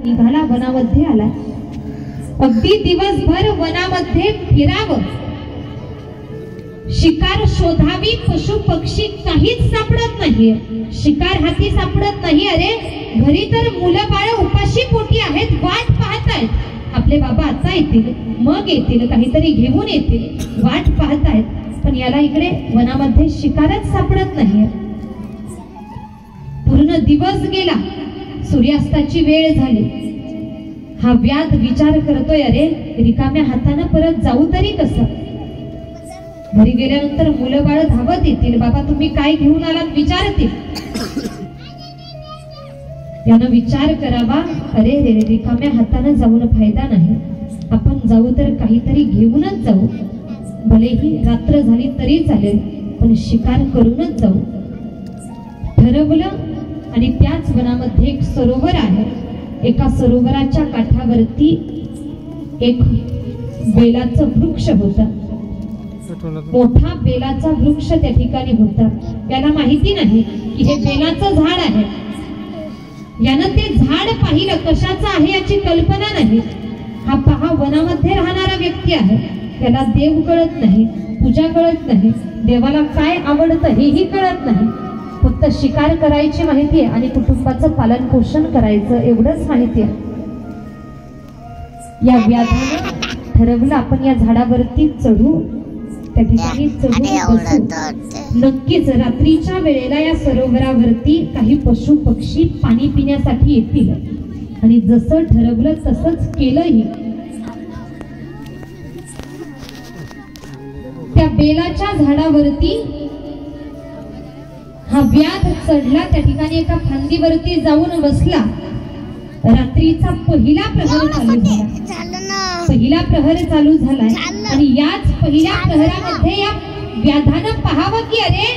निघाला वनामध्ये आला। अगदी दिवसभर वनामध्ये फिरावं, शिकार शोधावी, पशु पक्षी काहीच सापडत नाहीये, शिकार हाती सापडत नाही। अरे घरी तर मुलं बाळ उपाशी पोटी आहेत, वाट पाहतायत, आपले बाबा आता येतील, मग येतील, काहीतरी घेऊन येतील, वाट पाहतायत, पण याला इकडे वनामध्ये शिकारच सापडत नाहीये। पूर्ण दिवस गेला, सूर्यास्ताची वेळ झाली। हा व्याध विचार करतोय, अरे रिकाम्या हाताने परत जाऊ तरी कसं? घरी गेल्यानंतर मुलं बाळ धावत येतील, बाबा तुम्ही काय घेऊन आलात विचारतील। यानं विचार करावा, अरे रे रिकाम्या हाताने जाऊन फायदा नाही, आपण जाऊ तर काहीतरी घेऊनच जाऊ, भलेही रात्र झाली तरी चालेल, पण शिकार करूनच जाऊ। ठरवलं आणि त्याच वनामध्ये एक सरोवर आहे। एका सरोवराच्या काठावरती एक बेलाचं वृक्ष होता, मोठा बेलाचा वृक्ष त्या ठिकाणी होता। त्याला माहिती नाही की हे बेलाचं झाड आहे। यानं ते झाड पाहिलं, कशाचं आहे याची कल्पना नाही। हा पहा वनामध्ये राहणारा व्यक्ती आहे, त्याला देव कळत नाही, पूजा कळत नाही, देवाला काय आवडतं हेही कळत नाही, फक्त शिकार करायची माहिती आहे आणि कुटुंबाचं पालन पोषण करायचं एवढंच माहिती आहे। या व्याधानं ठरवलं आपण या झाडावरती चढू, त्या ठिकाणी चढून बसू। नक्कीच रात्रीच्या वेळेला या सरोवरावरती काही पशु पक्षी पाणी पिण्यासाठी येतील आणि जसं ठरवलं तसंच केलंही। त्या बेलाच्या झाडावरती हा व्याध चढला, त्या ठिकाणी एका फांदीवरती जाऊन बसला। रात्रीचा पहिला प्रहर चालू झाला, पहिला प्रहर चालू झालाय आणि याच पहिल्या प्रहरामध्ये या व्याधानं पाहावं की अरे